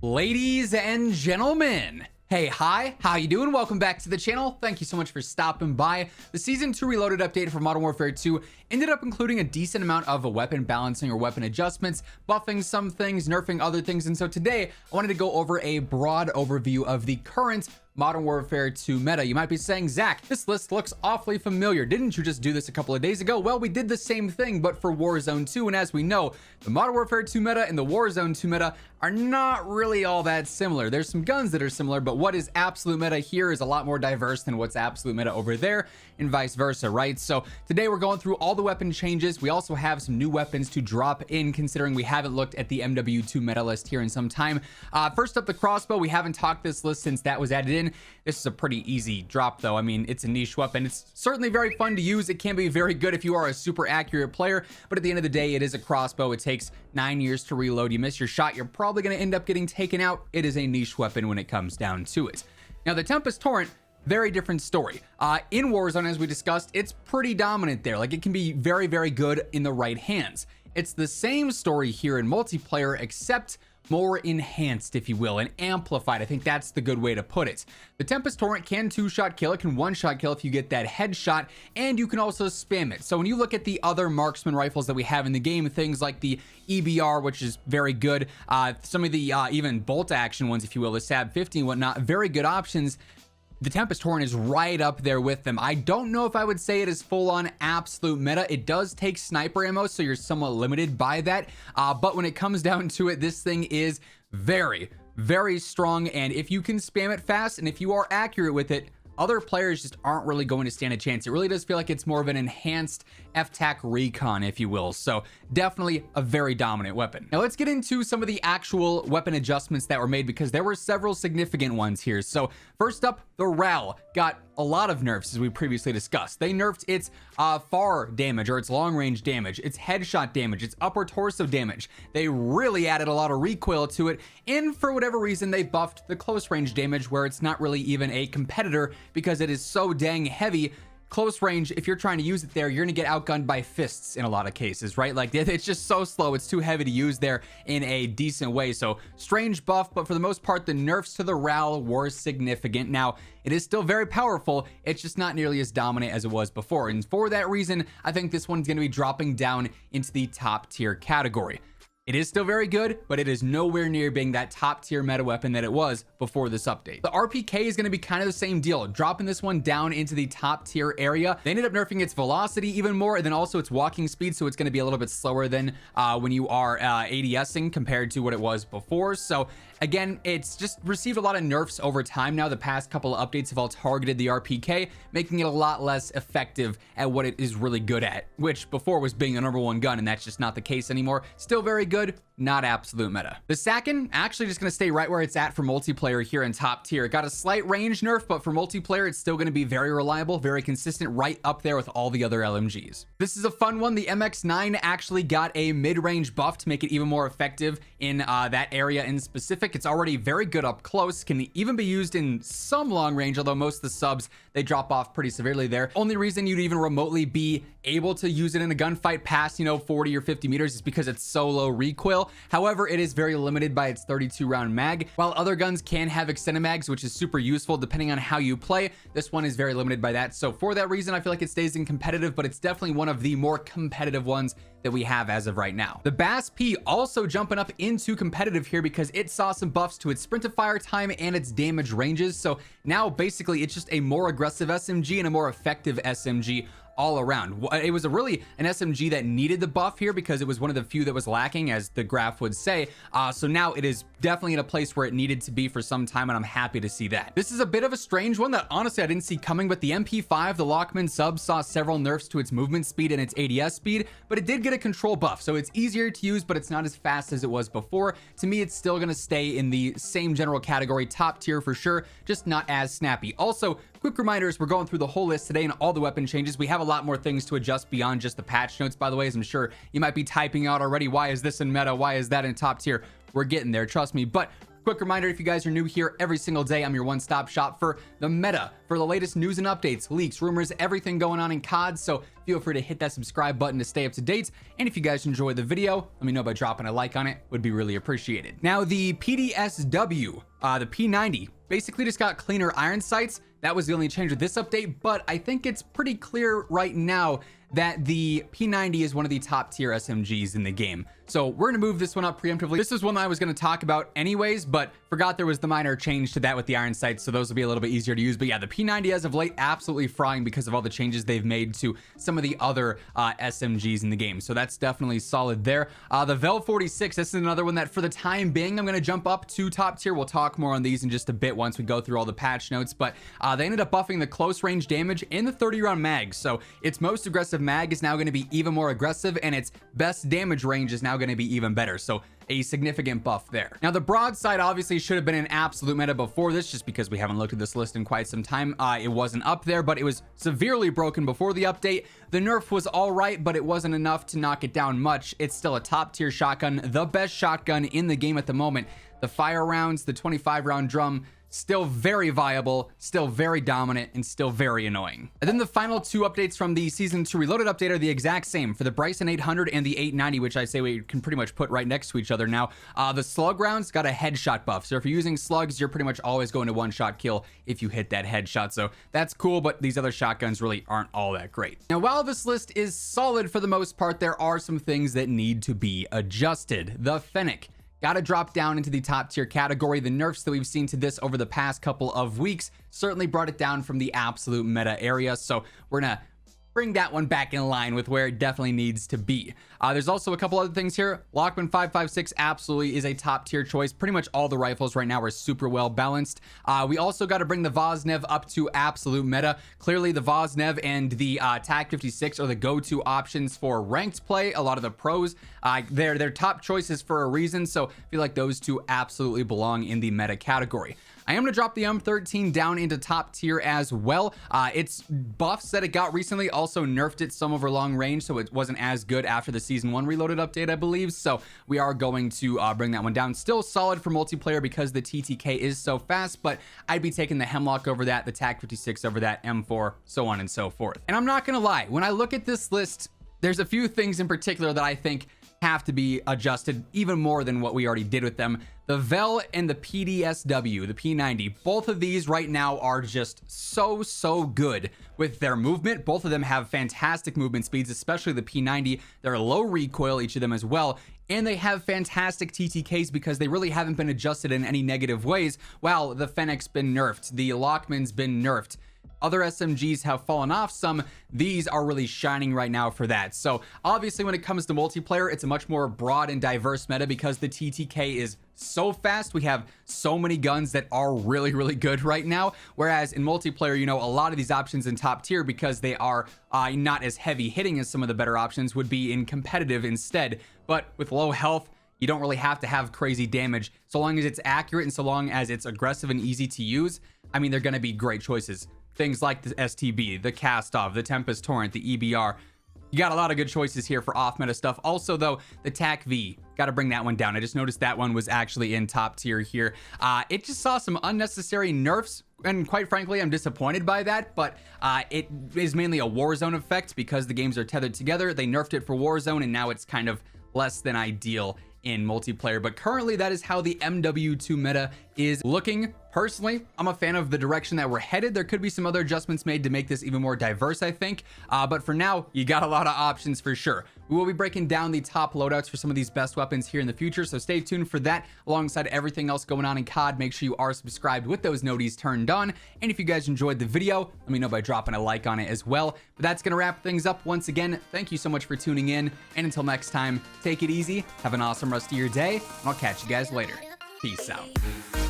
Ladies and gentlemen, hey, hi, how you doing? Welcome back to the channel. Thank you so much for stopping by. The Season 2 Reloaded update for Modern Warfare 2 ended up including a decent amount of weapon balancing or weapon adjustments, buffing some things, nerfing other things, and so today I wanted to go over a broad overview of the current Modern Warfare 2 meta. You might be saying, Zach, this list looks awfully familiar. Didn't you just do this a couple of days ago? Well, we did the same thing, but for Warzone 2, and as we know, the Modern Warfare 2 meta and the Warzone 2 meta are not really all that similar. There's some guns that are similar, but what is absolute meta here is a lot more diverse than what's absolute meta over there, and vice versa, right? So today we're going through all the weapon changes. We also have some new weapons to drop in, considering we haven't looked at the MW2 meta list here in some time. First up, the Crossbow. We haven't talked this list since that was added in. This is a pretty easy drop though. I mean, it's a niche weapon. It's certainly very fun to use. It can be very good if you are a super accurate player, but at the end of the day, it is a crossbow. It takes 9 years to reload. You miss your shot, you're probably going to end up getting taken out. It is a niche weapon when it comes down to it. Now, the Tempus Torrent, very different story. In Warzone, as we discussed, it's pretty dominant there. Like, it can be very, very good in the right hands. It's the same story here in multiplayer, except more enhanced, if you will, and amplified. I think that's the good way to put it. The Tempus Torrent can two-shot kill. It can one-shot kill if you get that headshot, and you can also spam it. So when you look at the other marksman rifles that we have in the game, things like the EBR, which is very good, some of the even bolt action ones, if you will, the SAB 50 and whatnot, very good options. The Tempus Torrent is right up there with them. I don't know if I would say it is full-on absolute meta. It does take sniper ammo, so you're somewhat limited by that. But when it comes down to it, this thing is very, very strong. And if you can spam it fast, and if you are accurate with it, other players just aren't really going to stand a chance. It really does feel like it's more of an enhanced FTAC recon, if you will. So definitely a very dominant weapon. Now let's get into some of the actual weapon adjustments that were made, because there were several significant ones here. So first up, the RAL got a lot of nerfs, as we previously discussed. They nerfed its far damage, or its long range damage, its headshot damage, its upper torso damage. They really added a lot of recoil to it, and for whatever reason, they buffed the close range damage, where it's not really even a competitor because it is so dang heavy. Close range, if you're trying to use it there, you're gonna get outgunned by fists in a lot of cases, right? Like, it's just so slow. It's too heavy to use there in a decent way. So strange buff, but for the most part, the nerfs to the RAL were significant. Now, it is still very powerful. It's just not nearly as dominant as it was before. And for that reason, I think this one's gonna be dropping down into the top tier category. It is still very good, but it is nowhere near being that top tier meta weapon that it was before this update. The RPK is going to be kind of the same deal, dropping this one down into the top tier area. They ended up nerfing its velocity even more, and then also its walking speed, so it's going to be a little bit slower than when you are ADSing compared to what it was before. So again, it's just received a lot of nerfs over time now. The past couple of updates have all targeted the RPK, making it a lot less effective at what it is really good at, which before was being the #1 gun, and that's just not the case anymore. Still very good, not absolute meta. The Sakin, actually just gonna stay right where it's at for multiplayer here in top tier. It got a slight range nerf, but for multiplayer, it's still gonna be very reliable, very consistent, right up there with all the other LMGs. This is a fun one. The MX9 actually got a mid-range buff to make it even more effective in that area in specific. It's already very good up close, can even be used in some long range, although most of the subs, they drop off pretty severely there. Only reason you'd even remotely be able to use it in a gunfight past, 40 or 50 meters is because it's so low recoil. However, it is very limited by its 32 round mag. While other guns can have extended mags, which is super useful depending on how you play, this one is very limited by that. So for that reason, I feel like it stays in competitive, but it's definitely one of the more competitive ones that we have as of right now. The Bass P also jumping up into competitive here because it saw some buffs to its sprint to fire time and its damage ranges. So now basically it's just a more aggressive SMG and a more effective SMG all around. It was an SMG that needed the buff here because it was one of the few that was lacking, as the graph would say. So now it is definitely in a place where it needed to be for some time, and I'm happy to see that. This is a bit of a strange one that honestly I didn't see coming, but the MP5, the Lockman sub, saw several nerfs to its movement speed and its ADS speed, but it did get a control buff, so it's easier to use, but it's not as fast as it was before. To me, it's still gonna stay in the same general category, top tier for sure, just not as snappy. Also, quick reminders, we're going through the whole list today and all the weapon changes. We have a lot more things to adjust beyond just the patch notes, by the way, as I'm sure you might be typing out already. Why is this in meta? Why is that in top tier? We're getting there, trust me. But Quick reminder, if you guys are new here, every single day I'm your one-stop shop for the meta, for the latest news and updates, leaks, rumors, everything going on in COD. So feel free to hit that subscribe button to stay up to date. And if you guys enjoyed the video, let me know by dropping a like on it. Would be really appreciated. Now, the PDSW, the P90, basically just got cleaner iron sights. That was the only change with this update, but I think it's pretty clear right now that the P90 is one of the top tier SMGs in the game. So we're gonna move this one up preemptively. This is one that I was gonna talk about anyways, but forgot there was the minor change to that with the iron sights, so those will be a little bit easier to use. But yeah, the P90 as of late, absolutely frying because of all the changes they've made to some of the other SMGs in the game. So that's definitely solid there. The Vel 46, this is another one that for the time being, I'm gonna jump up to top tier. We'll talk more on these in just a bit once we go through all the patch notes, but they ended up buffing the close range damage in the 30-round mag. So its most aggressive mag is now going to be even more aggressive, and its best damage range is now going to be even better. So a significant buff there. Now, the broadside obviously should have been an absolute meta before this, just because we haven't looked at this list in quite some time. It wasn't up there, but it was severely broken before the update. The nerf was all right, but it wasn't enough to knock it down much. It's still a top tier shotgun, the best shotgun in the game at the moment. The fire rounds, the 25-round drum, still very viable, still very dominant, and still very annoying. And then the final two updates from the Season 2 Reloaded update are the exact same for the Bryson 800 and the 890, which I say we can pretty much put right next to each other now. The slug rounds got a headshot buff. So if you're using slugs, you're pretty much always going to one-shot kill if you hit that headshot. So that's cool, but these other shotguns really aren't all that great. Now, while this list is solid for the most part, there are some things that need to be adjusted. The Fennec got to drop down into the top tier category. The nerfs that we've seen to this over the past couple of weeks certainly brought it down from the absolute meta area. So we're gonna bring that one back in line with where it definitely needs to be. There's also a couple other things here. Lockman 556 absolutely is a top tier choice. Pretty much all the rifles right now are super well balanced. We also got to bring the Vosnev up to absolute meta. Clearly the Vosnev and the TAC 56 are the go-to options for ranked play. A lot of the pros, they're top choices for a reason. So I feel like those two absolutely belong in the meta category. I am going to drop the M13 down into top tier as well. Its buffs that it got recently also nerfed it some over long range, so it wasn't as good after the Season 1 Reloaded update, I believe. So we are going to bring that one down. Still solid for multiplayer because the TTK is so fast, but I'd be taking the Hemlock over that, the TAC 56 over that, M4, so on and so forth. And I'm not going to lie, when I look at this list, there's a few things in particular that I think have to be adjusted even more than what we already did with them. The Vel and the PDSW, the P90, both of these right now are just so good with their movement. Both of them have fantastic movement speeds, especially the P90. They're low recoil, each of them as well. And they have fantastic TTKs because they really haven't been adjusted in any negative ways. Wow, the Fennec's been nerfed. The Lockman's been nerfed. Other SMGs have fallen off some. These are really shining right now for that. So obviously when it comes to multiplayer, it's a much more broad and diverse meta because the TTK is so fast. We have so many guns that are really good right now. Whereas in multiplayer, you know, a lot of these options in top tier, because they are not as heavy hitting as some of the better options, would be in competitive instead. But with low health, you don't really have to have crazy damage. So long as it's accurate and so long as it's aggressive and easy to use, I mean, they're going to be great choices. Things like the STB, the Cast-Off, the Tempus Torrent, the EBR. You got a lot of good choices here for off-meta stuff. Also, though, the TAC V, got to bring that one down. I just noticed that one was actually in top tier here. It just saw some unnecessary nerfs, and quite frankly, I'm disappointed by that, but it is mainly a Warzone effect because the games are tethered together. They nerfed it for Warzone, and now it's kind of less than ideal in multiplayer. But currently, that is how the MW2 meta is looking. Personally, I'm a fan of the direction that we're headed. There could be some other adjustments made to make this even more diverse, I think. But for now, you got a lot of options for sure. We will be breaking down the top loadouts for some of these best weapons here in the future, so stay tuned for that. Alongside everything else going on in COD, make sure you are subscribed with those noties turned on. And if you guys enjoyed the video, let me know by dropping a like on it as well. But that's going to wrap things up. Once again, thank you so much for tuning in. And until next time, take it easy, have an awesome rest of your day, and I'll catch you guys later. Peace out.